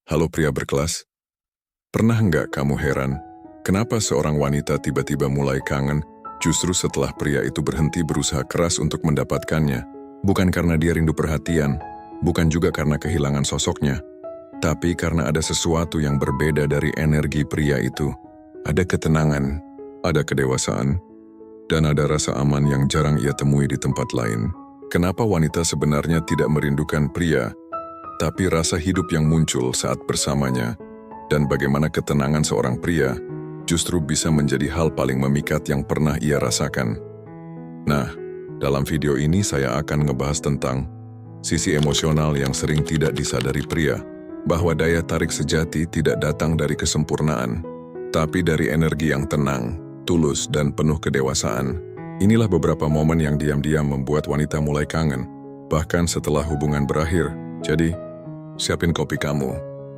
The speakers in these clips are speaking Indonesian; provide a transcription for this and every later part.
Halo pria berkelas, pernah nggak kamu heran kenapa seorang wanita tiba-tiba mulai kangen justru setelah pria itu berhenti berusaha keras untuk mendapatkannya? Bukan karena dia rindu perhatian, bukan juga karena kehilangan sosoknya, tapi karena ada sesuatu yang berbeda dari energi pria itu. Ada ketenangan, ada kedewasaan, dan ada rasa aman yang jarang ia temui di tempat lain. Kenapa wanita sebenarnya tidak merindukan pria, tapi rasa hidup yang muncul saat bersamanya, dan bagaimana ketenangan seorang pria justru bisa menjadi hal paling memikat yang pernah ia rasakan. Nah, dalam video ini saya akan ngebahas tentang sisi emosional yang sering tidak disadari pria, bahwa daya tarik sejati tidak datang dari kesempurnaan, tapi dari energi yang tenang, tulus, dan penuh kedewasaan. Inilah beberapa momen yang diam-diam membuat wanita mulai kangen, bahkan setelah hubungan berakhir. Jadi, siapin kopi kamu,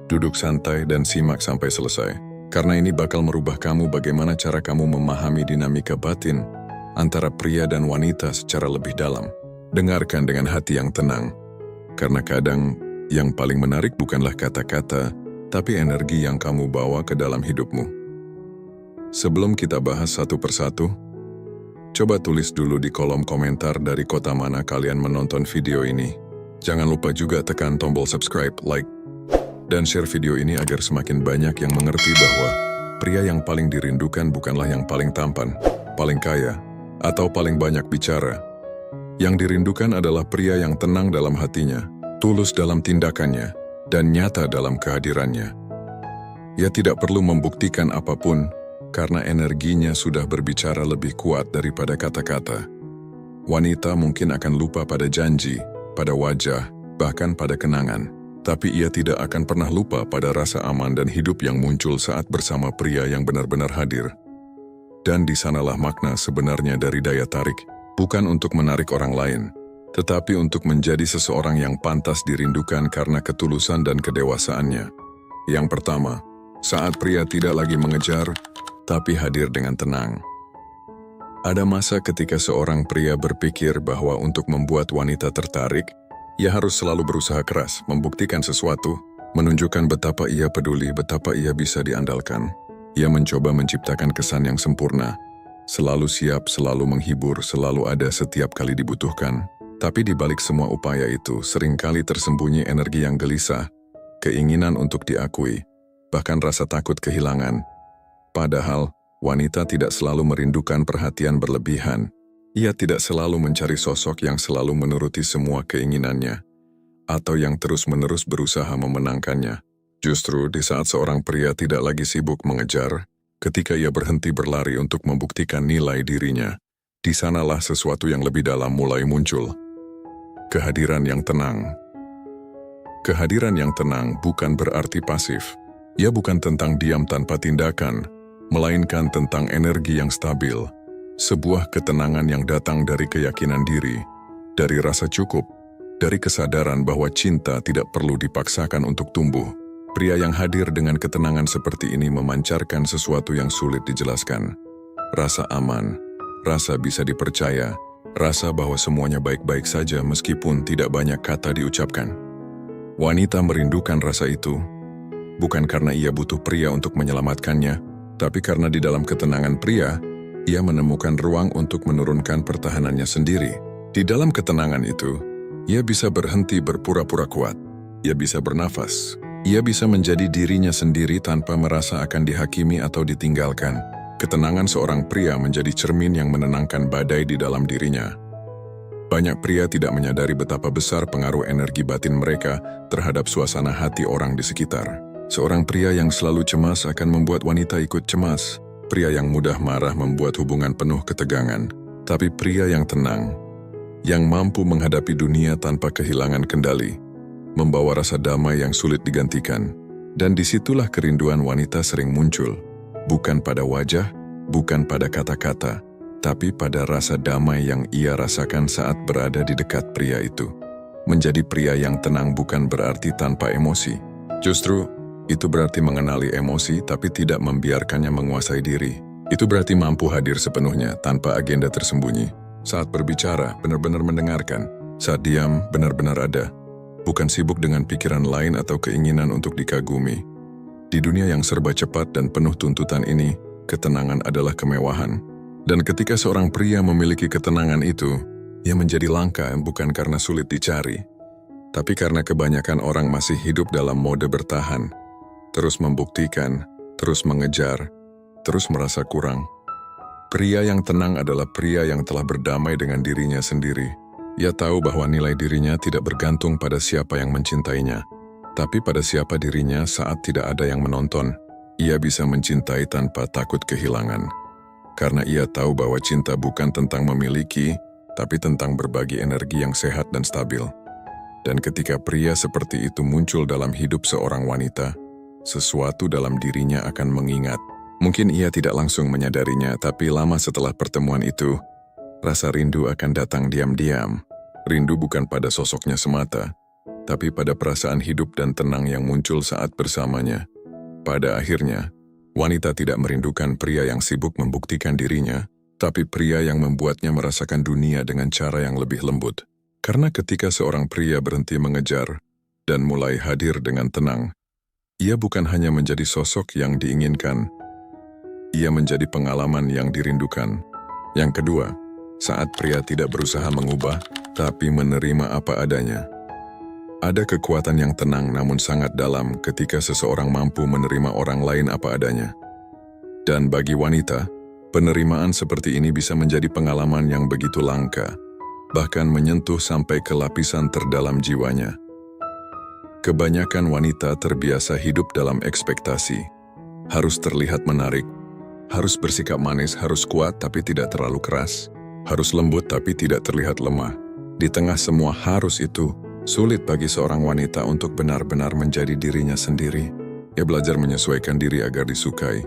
duduk santai dan simak sampai selesai. Karena ini bakal merubah kamu bagaimana cara kamu memahami dinamika batin antara pria dan wanita secara lebih dalam. Dengarkan dengan hati yang tenang, karena kadang yang paling menarik bukanlah kata-kata, tapi energi yang kamu bawa ke dalam hidupmu. Sebelum kita bahas satu persatu, coba tulis dulu di kolom komentar dari kota mana kalian menonton video ini. Jangan lupa juga tekan tombol subscribe, like, dan share video ini agar semakin banyak yang mengerti bahwa pria yang paling dirindukan bukanlah yang paling tampan, paling kaya, atau paling banyak bicara. Yang dirindukan adalah pria yang tenang dalam hatinya, tulus dalam tindakannya, dan nyata dalam kehadirannya. Ia tidak perlu membuktikan apapun, karena energinya sudah berbicara lebih kuat daripada kata-kata. Wanita mungkin akan lupa pada janji, pada wajah, bahkan pada kenangan. Tapi ia tidak akan pernah lupa pada rasa aman dan hidup yang muncul saat bersama pria yang benar-benar hadir. Dan di sanalah makna sebenarnya dari daya tarik, bukan untuk menarik orang lain, tetapi untuk menjadi seseorang yang pantas dirindukan karena ketulusan dan kedewasaannya. Yang pertama, saat pria tidak lagi mengejar, tapi hadir dengan tenang. Ada masa ketika seorang pria berpikir bahwa untuk membuat wanita tertarik, ia harus selalu berusaha keras, membuktikan sesuatu, menunjukkan betapa ia peduli, betapa ia bisa diandalkan. Ia mencoba menciptakan kesan yang sempurna, selalu siap, selalu menghibur, selalu ada setiap kali dibutuhkan. Tapi di balik semua upaya itu, seringkali tersembunyi energi yang gelisah, keinginan untuk diakui, bahkan rasa takut kehilangan. Padahal, wanita tidak selalu merindukan perhatian berlebihan. Ia tidak selalu mencari sosok yang selalu menuruti semua keinginannya, atau yang terus-menerus berusaha memenangkannya. Justru di saat seorang pria tidak lagi sibuk mengejar, ketika ia berhenti berlari untuk membuktikan nilai dirinya, di sanalah sesuatu yang lebih dalam mulai muncul. Kehadiran yang tenang. Kehadiran yang tenang bukan berarti pasif. Ia bukan tentang diam tanpa tindakan, melainkan tentang energi yang stabil, sebuah ketenangan yang datang dari keyakinan diri, dari rasa cukup, dari kesadaran bahwa cinta tidak perlu dipaksakan untuk tumbuh. Pria yang hadir dengan ketenangan seperti ini memancarkan sesuatu yang sulit dijelaskan. Rasa aman, rasa bisa dipercaya, rasa bahwa semuanya baik-baik saja meskipun tidak banyak kata diucapkan. Wanita merindukan rasa itu, bukan karena ia butuh pria untuk menyelamatkannya, tapi karena di dalam ketenangan pria, ia menemukan ruang untuk menurunkan pertahanannya sendiri. Di dalam ketenangan itu, ia bisa berhenti berpura-pura kuat. Ia bisa bernafas. Ia bisa menjadi dirinya sendiri tanpa merasa akan dihakimi atau ditinggalkan. Ketenangan seorang pria menjadi cermin yang menenangkan badai di dalam dirinya. Banyak pria tidak menyadari betapa besar pengaruh energi batin mereka terhadap suasana hati orang di sekitar. Seorang pria yang selalu cemas akan membuat wanita ikut cemas. Pria yang mudah marah membuat hubungan penuh ketegangan. Tapi pria yang tenang, yang mampu menghadapi dunia tanpa kehilangan kendali, membawa rasa damai yang sulit digantikan. Dan disitulah kerinduan wanita sering muncul. Bukan pada wajah, bukan pada kata-kata, tapi pada rasa damai yang ia rasakan saat berada di dekat pria itu. Menjadi pria yang tenang bukan berarti tanpa emosi. Justru, itu berarti mengenali emosi tapi tidak membiarkannya menguasai diri. Itu berarti mampu hadir sepenuhnya tanpa agenda tersembunyi. Saat berbicara, benar-benar mendengarkan. Saat diam, benar-benar ada. bukan sibuk dengan pikiran lain atau keinginan untuk dikagumi. Di dunia yang serba cepat dan penuh tuntutan ini, ketenangan adalah kemewahan. Dan ketika seorang pria memiliki ketenangan itu, ia menjadi langka bukan karena sulit dicari, tapi karena kebanyakan orang masih hidup dalam mode bertahan, terus membuktikan, terus mengejar, terus merasa kurang. Pria yang tenang adalah pria yang telah berdamai dengan dirinya sendiri. Ia tahu bahwa nilai dirinya tidak bergantung pada siapa yang mencintainya, tapi pada siapa dirinya saat tidak ada yang menonton. Ia bisa mencintai tanpa takut kehilangan. Karena ia tahu bahwa cinta bukan tentang memiliki, tapi tentang berbagi energi yang sehat dan stabil. Dan ketika pria seperti itu muncul dalam hidup seorang wanita, sesuatu dalam dirinya akan mengingat. Mungkin ia tidak langsung menyadarinya, tapi lama setelah pertemuan itu, rasa rindu akan datang diam-diam. Rindu bukan pada sosoknya semata, tapi pada perasaan hidup dan tenang yang muncul saat bersamanya. Pada akhirnya, wanita tidak merindukan pria yang sibuk membuktikan dirinya, tapi pria yang membuatnya merasakan dunia dengan cara yang lebih lembut. Karena ketika seorang pria berhenti mengejar dan mulai hadir dengan tenang, ia bukan hanya menjadi sosok yang diinginkan, ia menjadi pengalaman yang dirindukan. Yang kedua, saat pria tidak berusaha mengubah, tapi menerima apa adanya. Ada kekuatan yang tenang namun sangat dalam ketika seseorang mampu menerima orang lain apa adanya. Dan bagi wanita, penerimaan seperti ini bisa menjadi pengalaman yang begitu langka, bahkan menyentuh sampai ke lapisan terdalam jiwanya. Kebanyakan wanita terbiasa hidup dalam ekspektasi. Harus terlihat menarik, harus bersikap manis, harus kuat tapi tidak terlalu keras, harus lembut tapi tidak terlihat lemah. Di tengah semua harus itu, sulit bagi seorang wanita untuk benar-benar menjadi dirinya sendiri. Ia belajar menyesuaikan diri agar disukai,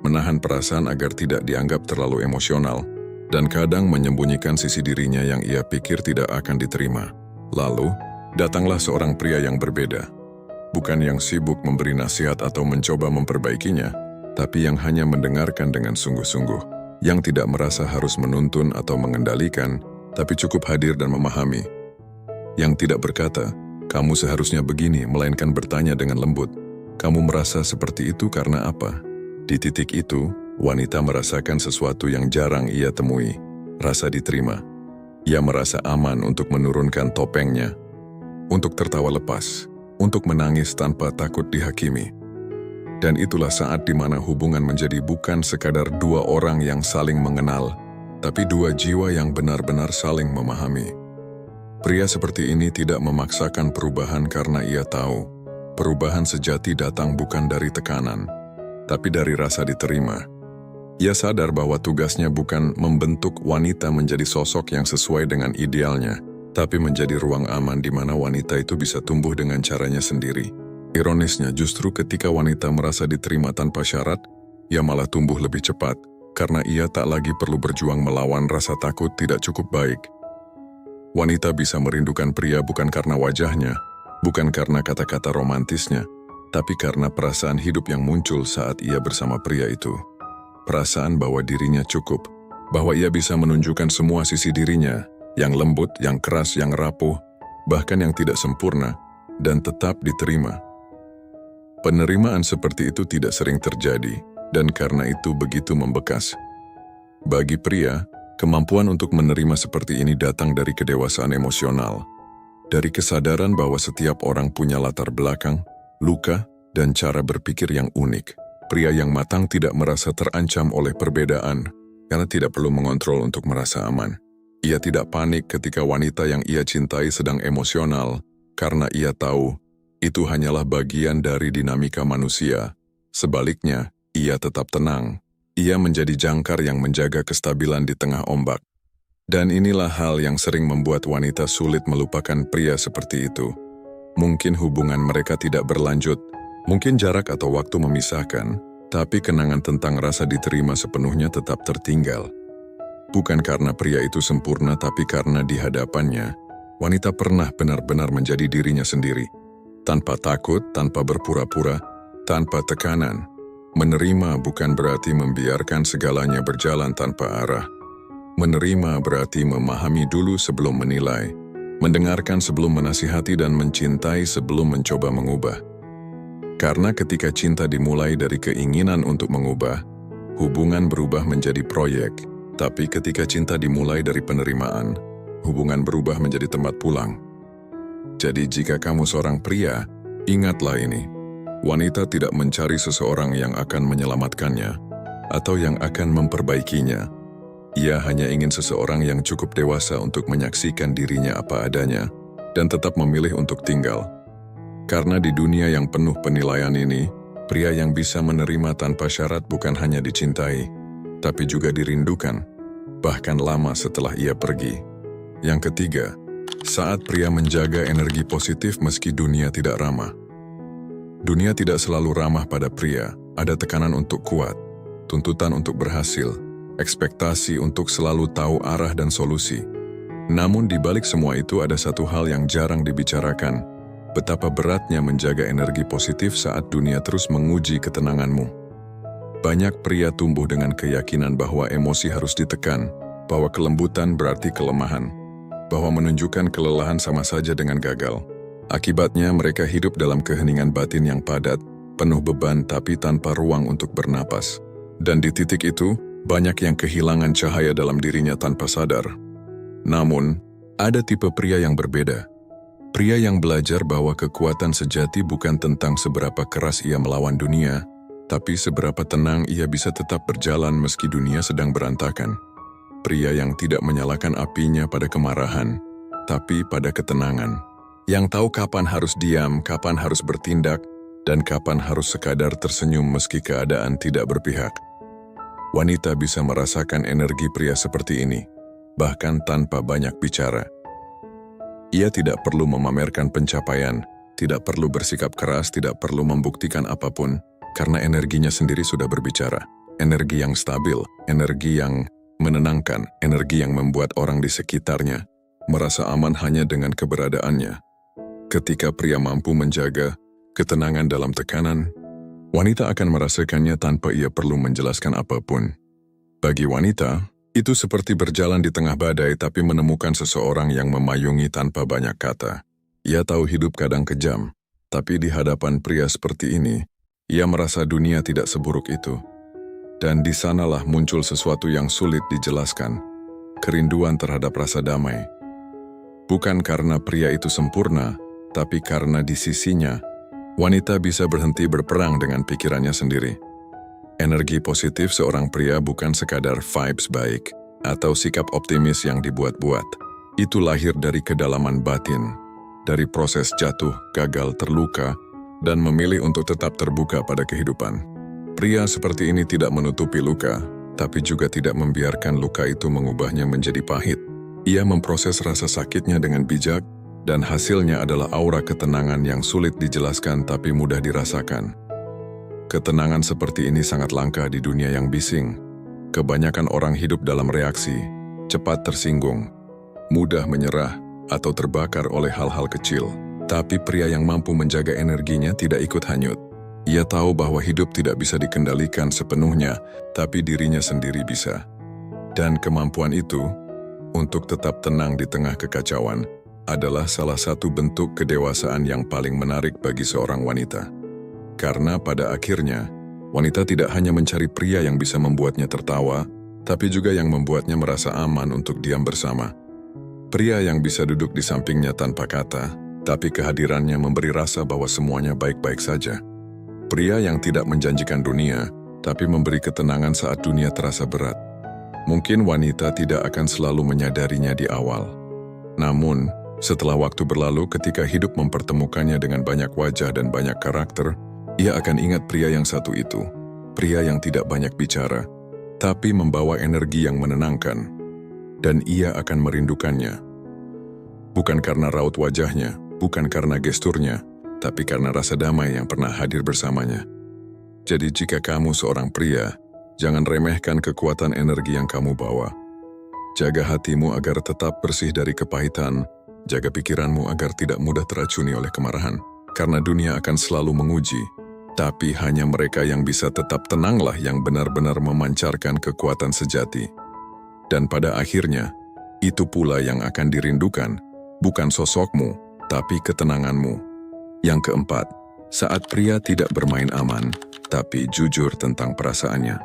menahan perasaan agar tidak dianggap terlalu emosional, dan kadang menyembunyikan sisi dirinya yang ia pikir tidak akan diterima. Lalu, datanglah seorang pria yang berbeda. Bukan yang sibuk memberi nasihat atau mencoba memperbaikinya, tapi yang hanya mendengarkan dengan sungguh-sungguh, yang tidak merasa harus menuntun atau mengendalikan, tapi cukup hadir dan memahami. Yang tidak berkata, kamu seharusnya begini, melainkan bertanya dengan lembut, kamu merasa seperti itu karena apa? Di titik itu, wanita merasakan sesuatu yang jarang ia temui, rasa diterima. Ia merasa aman untuk menurunkan topengnya, untuk tertawa lepas, untuk menangis tanpa takut dihakimi. Dan itulah saat di mana hubungan menjadi bukan sekadar dua orang yang saling mengenal, tapi dua jiwa yang benar-benar saling memahami. Pria seperti ini tidak memaksakan perubahan karena ia tahu, perubahan sejati datang bukan dari tekanan, tapi dari rasa diterima. Ia sadar bahwa tugasnya bukan membentuk wanita menjadi sosok yang sesuai dengan idealnya, tapi menjadi ruang aman di mana wanita itu bisa tumbuh dengan caranya sendiri. Ironisnya, justru ketika wanita merasa diterima tanpa syarat, ia malah tumbuh lebih cepat, karena ia tak lagi perlu berjuang melawan rasa takut tidak cukup baik. Wanita bisa merindukan pria bukan karena wajahnya, bukan karena kata-kata romantisnya, tapi karena perasaan hidup yang muncul saat ia bersama pria itu. Perasaan bahwa dirinya cukup, bahwa ia bisa menunjukkan semua sisi dirinya, yang lembut, yang keras, yang rapuh, bahkan yang tidak sempurna, dan tetap diterima. Penerimaan seperti itu tidak sering terjadi, dan karena itu begitu membekas. Bagi pria, kemampuan untuk menerima seperti ini datang dari kedewasaan emosional, dari kesadaran bahwa setiap orang punya latar belakang, luka, dan cara berpikir yang unik. Pria yang matang tidak merasa terancam oleh perbedaan, karena tidak perlu mengontrol untuk merasa aman. Ia tidak panik ketika wanita yang ia cintai sedang emosional, karena ia tahu itu hanyalah bagian dari dinamika manusia. Sebaliknya, ia tetap tenang. Ia menjadi jangkar yang menjaga kestabilan di tengah ombak. Dan inilah hal yang sering membuat wanita sulit melupakan pria seperti itu. Mungkin hubungan mereka tidak berlanjut, mungkin jarak atau waktu memisahkan, tapi kenangan tentang rasa diterima sepenuhnya tetap tertinggal. Bukan karena pria itu sempurna, tapi karena di hadapannya, wanita pernah benar-benar menjadi dirinya sendiri. Tanpa takut, tanpa berpura-pura, tanpa tekanan. Menerima bukan berarti membiarkan segalanya berjalan tanpa arah. Menerima berarti memahami dulu sebelum menilai. mendengarkan sebelum menasihati dan mencintai sebelum mencoba mengubah. Karena ketika cinta dimulai dari keinginan untuk mengubah, hubungan berubah menjadi proyek. Tapi ketika cinta dimulai dari penerimaan, hubungan berubah menjadi tempat pulang. Jadi jika kamu seorang pria, ingatlah ini. Wanita tidak mencari seseorang yang akan menyelamatkannya atau yang akan memperbaikinya. Ia hanya ingin seseorang yang cukup dewasa untuk menyaksikan dirinya apa adanya dan tetap memilih untuk tinggal. Karena di dunia yang penuh penilaian ini, pria yang bisa menerima tanpa syarat bukan hanya dicintai, tapi juga dirindukan, bahkan lama setelah ia pergi. Yang ketiga, saat pria menjaga energi positif meski dunia tidak ramah. Dunia tidak selalu ramah pada pria, ada tekanan untuk kuat, tuntutan untuk berhasil, ekspektasi untuk selalu tahu arah dan solusi. Namun di balik semua itu ada satu hal yang jarang dibicarakan, betapa beratnya menjaga energi positif saat dunia terus menguji ketenanganmu. Banyak pria tumbuh dengan keyakinan bahwa emosi harus ditekan, bahwa kelembutan berarti kelemahan, bahwa menunjukkan kelelahan sama saja dengan gagal. Akibatnya mereka hidup dalam keheningan batin yang padat, penuh beban tapi tanpa ruang untuk bernapas. Dan di titik itu, banyak yang kehilangan cahaya dalam dirinya tanpa sadar. Namun, ada tipe pria yang berbeda. Pria yang belajar bahwa kekuatan sejati bukan tentang seberapa keras ia melawan dunia, tapi seberapa tenang ia bisa tetap berjalan meski dunia sedang berantakan. Pria yang tidak menyalakan apinya pada kemarahan, tapi pada ketenangan. Yang tahu kapan harus diam, kapan harus bertindak, dan kapan harus sekadar tersenyum meski keadaan tidak berpihak. Wanita bisa merasakan energi pria seperti ini, bahkan tanpa banyak bicara. Ia tidak perlu memamerkan pencapaian, tidak perlu bersikap keras, tidak perlu membuktikan apapun, karena energinya sendiri sudah berbicara. Energi yang stabil, energi yang menenangkan, energi yang membuat orang di sekitarnya merasa aman hanya dengan keberadaannya. Ketika pria mampu menjaga ketenangan dalam tekanan, wanita akan merasakannya tanpa ia perlu menjelaskan apapun. Bagi wanita, itu seperti berjalan di tengah badai tapi menemukan seseorang yang memayungi tanpa banyak kata. Ia tahu hidup kadang kejam, tapi di hadapan pria seperti ini, ia merasa dunia tidak seburuk itu. Dan di sanalah muncul sesuatu yang sulit dijelaskan, kerinduan terhadap rasa damai. Bukan karena pria itu sempurna, tapi karena di sisinya, wanita bisa berhenti berperang dengan pikirannya sendiri. Energi positif seorang pria bukan sekadar vibes baik atau sikap optimis yang dibuat-buat. Itu lahir dari kedalaman batin, dari proses jatuh, gagal, terluka, dan memilih untuk tetap terbuka pada kehidupan. Pria seperti ini tidak menutupi luka, tapi juga tidak membiarkan luka itu mengubahnya menjadi pahit. Ia memproses rasa sakitnya dengan bijak, dan hasilnya adalah aura ketenangan yang sulit dijelaskan tapi mudah dirasakan. Ketenangan seperti ini sangat langka di dunia yang bising. Kebanyakan orang hidup dalam reaksi, cepat tersinggung, mudah menyerah, atau terbakar oleh hal-hal kecil. Tapi pria yang mampu menjaga energinya tidak ikut hanyut. Ia tahu bahwa hidup tidak bisa dikendalikan sepenuhnya, tapi dirinya sendiri bisa. Dan kemampuan itu, untuk tetap tenang di tengah kekacauan, adalah salah satu bentuk kedewasaan yang paling menarik bagi seorang wanita. Karena pada akhirnya, wanita tidak hanya mencari pria yang bisa membuatnya tertawa, tapi juga yang membuatnya merasa aman untuk diam bersama. Pria yang bisa duduk di sampingnya tanpa kata, tapi kehadirannya memberi rasa bahwa semuanya baik-baik saja. Pria yang tidak menjanjikan dunia, tapi memberi ketenangan saat dunia terasa berat. Mungkin wanita tidak akan selalu menyadarinya di awal. Namun, setelah waktu berlalu ketika hidup mempertemukannya dengan banyak wajah dan banyak karakter, ia akan ingat pria yang satu itu. Pria yang tidak banyak bicara, tapi membawa energi yang menenangkan. Dan ia akan merindukannya. Bukan karena raut wajahnya, bukan karena gesturnya, tapi karena rasa damai yang pernah hadir bersamanya. Jadi jika kamu seorang pria, jangan remehkan kekuatan energi yang kamu bawa. Jaga hatimu agar tetap bersih dari kepahitan. Jaga pikiranmu agar tidak mudah teracuni oleh kemarahan, karena dunia akan selalu menguji. Tapi hanya mereka yang bisa tetap tenanglah yang benar-benar memancarkan kekuatan sejati. Dan pada akhirnya, itu pula yang akan dirindukan, bukan sosokmu, tapi ketenanganmu. Yang keempat, saat pria tidak bermain aman, tapi jujur tentang perasaannya.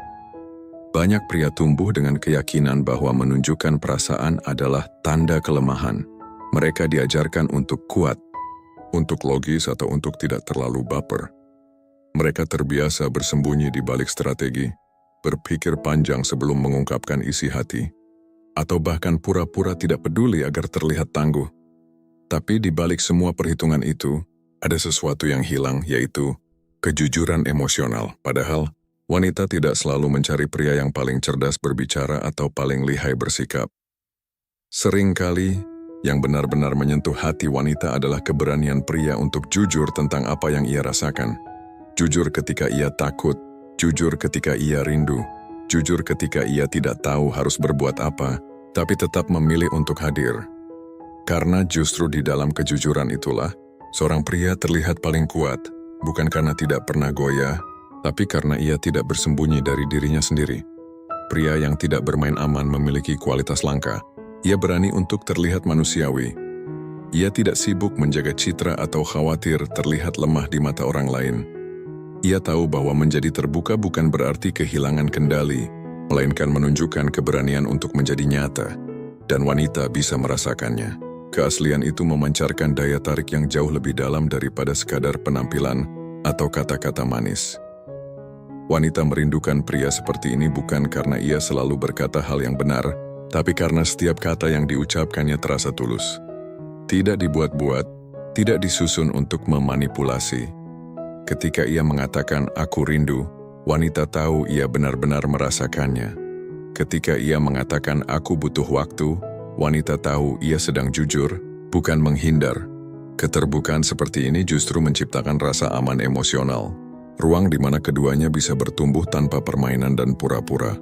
Banyak pria tumbuh dengan keyakinan bahwa menunjukkan perasaan adalah tanda kelemahan. Mereka diajarkan untuk kuat, untuk logis atau untuk tidak terlalu baper. Mereka terbiasa bersembunyi di balik strategi, berpikir panjang sebelum mengungkapkan isi hati, atau bahkan pura-pura tidak peduli agar terlihat tangguh. Tapi di balik semua perhitungan itu, ada sesuatu yang hilang, yaitu kejujuran emosional. Padahal, wanita tidak selalu mencari pria yang paling cerdas berbicara atau paling lihai bersikap. Seringkali, yang benar-benar menyentuh hati wanita adalah keberanian pria untuk jujur tentang apa yang ia rasakan. Jujur ketika ia takut, jujur ketika ia rindu, jujur ketika ia tidak tahu harus berbuat apa, tapi tetap memilih untuk hadir. Karena justru di dalam kejujuran itulah, seorang pria terlihat paling kuat, bukan karena tidak pernah goyah, tapi karena ia tidak bersembunyi dari dirinya sendiri. Pria yang tidak bermain aman memiliki kualitas langka. Ia berani untuk terlihat manusiawi. Ia tidak sibuk menjaga citra atau khawatir terlihat lemah di mata orang lain. Ia tahu bahwa menjadi terbuka bukan berarti kehilangan kendali, melainkan menunjukkan keberanian untuk menjadi nyata, dan wanita bisa merasakannya. Keaslian itu memancarkan daya tarik yang jauh lebih dalam daripada sekadar penampilan atau kata-kata manis. Wanita merindukan pria seperti ini bukan karena ia selalu berkata hal yang benar, tapi karena setiap kata yang diucapkannya terasa tulus. Tidak dibuat-buat, tidak disusun untuk memanipulasi. Ketika ia mengatakan, "Aku rindu," wanita tahu ia benar-benar merasakannya. Ketika ia mengatakan, "Aku butuh waktu," wanita tahu ia sedang jujur, bukan menghindar. Keterbukaan seperti ini justru menciptakan rasa aman emosional. Ruang di mana keduanya bisa bertumbuh tanpa permainan dan pura-pura.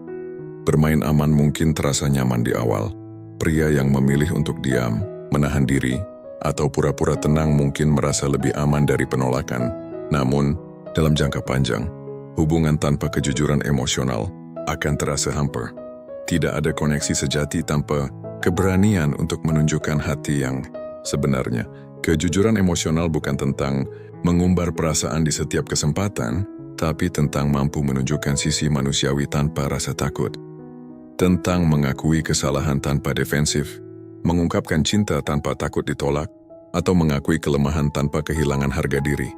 Bermain aman mungkin terasa nyaman di awal. Pria yang memilih untuk diam, menahan diri, atau pura-pura tenang mungkin merasa lebih aman dari penolakan. Namun, dalam jangka panjang, hubungan tanpa kejujuran emosional akan terasa hampa. Tidak ada koneksi sejati tanpa keberanian untuk menunjukkan hati yang sebenarnya. Kejujuran emosional bukan tentang mengumbar perasaan di setiap kesempatan, tapi tentang mampu menunjukkan sisi manusiawi tanpa rasa takut. Tentang mengakui kesalahan tanpa defensif, mengungkapkan cinta tanpa takut ditolak, atau mengakui kelemahan tanpa kehilangan harga diri.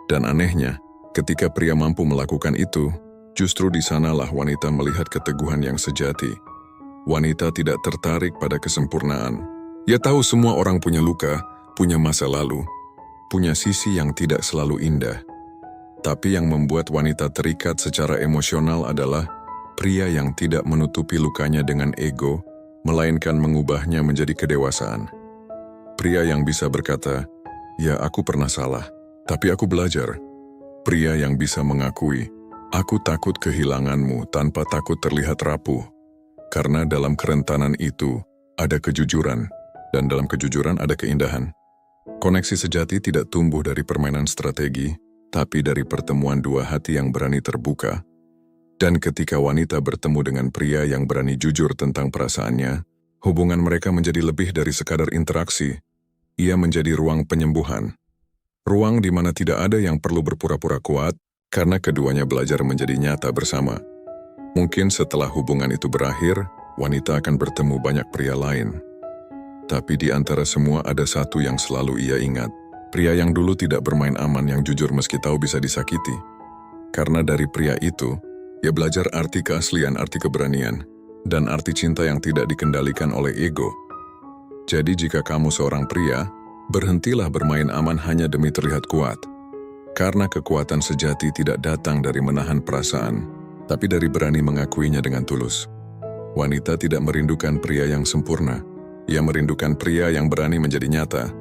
Dan anehnya, ketika pria mampu melakukan itu, justru di sanalah wanita melihat keteguhan yang sejati. Wanita tidak tertarik pada kesempurnaan. Ia tahu semua orang punya luka, punya masa lalu, punya sisi yang tidak selalu indah. Tapi yang membuat wanita terikat secara emosional adalah pria yang tidak menutupi lukanya dengan ego, melainkan mengubahnya menjadi kedewasaan. Pria yang bisa berkata, "Ya, aku pernah salah, tapi aku belajar." Pria yang bisa mengakui, "Aku takut kehilanganmu," tanpa takut terlihat rapuh. Karena dalam kerentanan itu ada kejujuran, dan dalam kejujuran ada keindahan. Koneksi sejati tidak tumbuh dari permainan strategi, tapi dari pertemuan dua hati yang berani terbuka. Dan ketika wanita bertemu dengan pria yang berani jujur tentang perasaannya, hubungan mereka menjadi lebih dari sekadar interaksi. Ia menjadi ruang penyembuhan. Ruang di mana tidak ada yang perlu berpura-pura kuat, karena keduanya belajar menjadi nyata bersama. Mungkin setelah hubungan itu berakhir, wanita akan bertemu banyak pria lain. Tapi di antara semua ada satu yang selalu ia ingat. Pria yang dulu tidak bermain aman, yang jujur meski tahu bisa disakiti. Karena dari pria itu, ia belajar arti keaslian, arti keberanian, dan arti cinta yang tidak dikendalikan oleh ego. Jadi jika kamu seorang pria, berhentilah bermain aman hanya demi terlihat kuat. Karena kekuatan sejati tidak datang dari menahan perasaan, tapi dari berani mengakuinya dengan tulus. Wanita tidak merindukan pria yang sempurna. Ia merindukan pria yang berani menjadi nyata.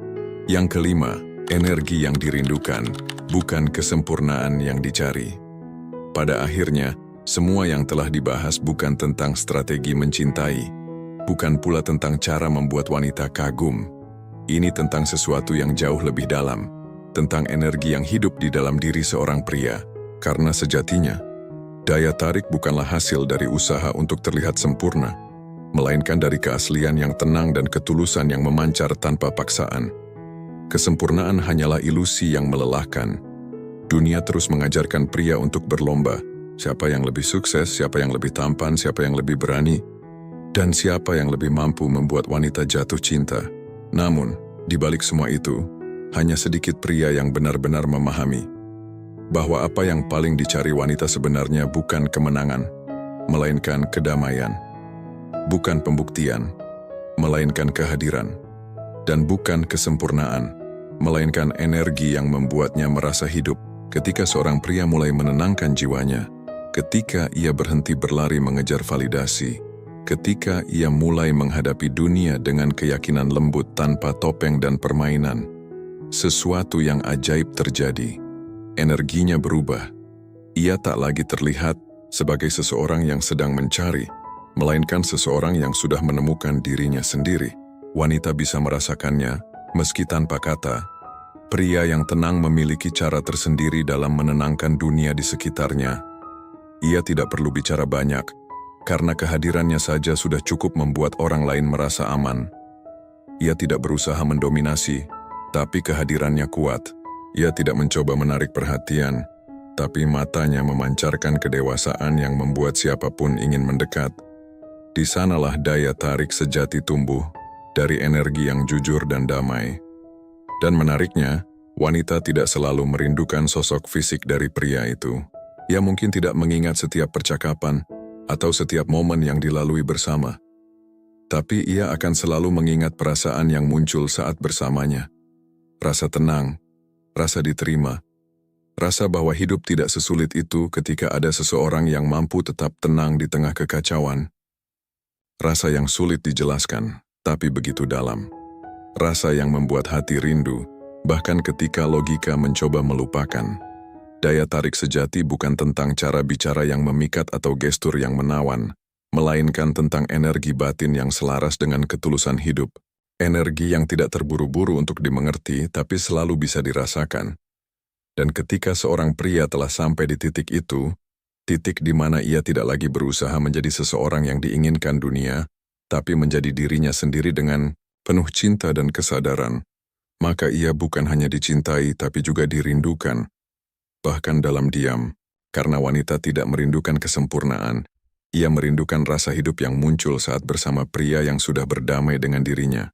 Yang kelima, energi yang dirindukan, bukan kesempurnaan yang dicari. Pada akhirnya, semua yang telah dibahas bukan tentang strategi mencintai, bukan pula tentang cara membuat wanita kagum. Ini tentang sesuatu yang jauh lebih dalam, tentang energi yang hidup di dalam diri seorang pria. Karena sejatinya, daya tarik bukanlah hasil dari usaha untuk terlihat sempurna, melainkan dari keaslian yang tenang dan ketulusan yang memancar tanpa paksaan. Kesempurnaan hanyalah ilusi yang melelahkan. Dunia terus mengajarkan pria untuk berlomba. Siapa yang lebih sukses, siapa yang lebih tampan, siapa yang lebih berani, dan siapa yang lebih mampu membuat wanita jatuh cinta. Namun, di balik semua itu, hanya sedikit pria yang benar-benar memahami bahwa apa yang paling dicari wanita sebenarnya bukan kemenangan, melainkan kedamaian. Bukan pembuktian, melainkan kehadiran. Dan bukan kesempurnaan, melainkan energi yang membuatnya merasa hidup. Ketika seorang pria mulai menenangkan jiwanya, ketika ia berhenti berlari mengejar validasi, ketika ia mulai menghadapi dunia dengan keyakinan lembut tanpa topeng dan permainan, sesuatu yang ajaib terjadi. Energinya berubah. Ia tak lagi terlihat sebagai seseorang yang sedang mencari, melainkan seseorang yang sudah menemukan dirinya sendiri. Wanita bisa merasakannya, meski tanpa kata. Pria yang tenang memiliki cara tersendiri dalam menenangkan dunia di sekitarnya. Ia tidak perlu bicara banyak, karena kehadirannya saja sudah cukup membuat orang lain merasa aman. Ia tidak berusaha mendominasi, tapi kehadirannya kuat. Ia tidak mencoba menarik perhatian, tapi matanya memancarkan kedewasaan yang membuat siapapun ingin mendekat. Di sanalah daya tarik sejati tumbuh, dari energi yang jujur dan damai. Dan menariknya, wanita tidak selalu merindukan sosok fisik dari pria itu. Ia mungkin tidak mengingat setiap percakapan atau setiap momen yang dilalui bersama. Tapi ia akan selalu mengingat perasaan yang muncul saat bersamanya. Rasa tenang, rasa diterima, rasa bahwa hidup tidak sesulit itu ketika ada seseorang yang mampu tetap tenang di tengah kekacauan. Rasa yang sulit dijelaskan, tapi begitu dalam. Rasa yang membuat hati rindu, bahkan ketika logika mencoba melupakan. Daya tarik sejati bukan tentang cara bicara yang memikat atau gestur yang menawan, melainkan tentang energi batin yang selaras dengan ketulusan hidup. Energi yang tidak terburu-buru untuk dimengerti, tapi selalu bisa dirasakan. Dan ketika seorang pria telah sampai di titik itu, titik di mana ia tidak lagi berusaha menjadi seseorang yang diinginkan dunia, tapi menjadi dirinya sendiri dengan penuh cinta dan kesadaran, maka ia bukan hanya dicintai tapi juga dirindukan, bahkan dalam diam. Karena wanita tidak merindukan kesempurnaan, ia merindukan rasa hidup yang muncul saat bersama pria yang sudah berdamai dengan dirinya.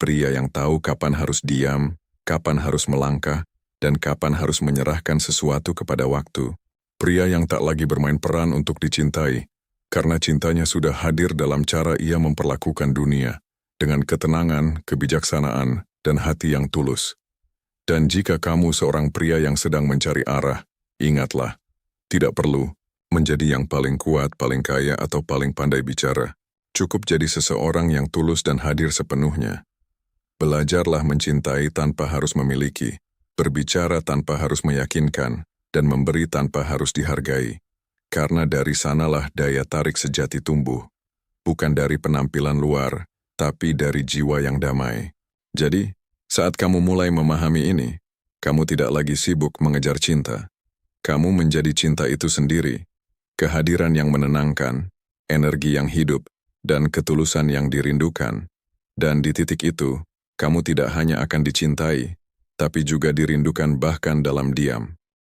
Pria yang tahu kapan harus diam, kapan harus melangkah, dan kapan harus menyerahkan sesuatu kepada waktu. Pria yang tak lagi bermain peran untuk dicintai, karena cintanya sudah hadir dalam cara ia memperlakukan dunia, dengan ketenangan, kebijaksanaan, dan hati yang tulus. Dan jika kamu seorang pria yang sedang mencari arah, ingatlah, tidak perlu menjadi yang paling kuat, paling kaya, atau paling pandai bicara. Cukup jadi seseorang yang tulus dan hadir sepenuhnya. Belajarlah mencintai tanpa harus memiliki, berbicara tanpa harus meyakinkan, dan memberi tanpa harus dihargai. Karena dari sanalah daya tarik sejati tumbuh. Bukan dari penampilan luar, tapi dari jiwa yang damai. Jadi, saat kamu mulai memahami ini, kamu tidak lagi sibuk mengejar cinta. Kamu menjadi cinta itu sendiri. Kehadiran yang menenangkan, energi yang hidup, dan ketulusan yang dirindukan. Dan di titik itu, kamu tidak hanya akan dicintai, tapi juga dirindukan bahkan dalam diam.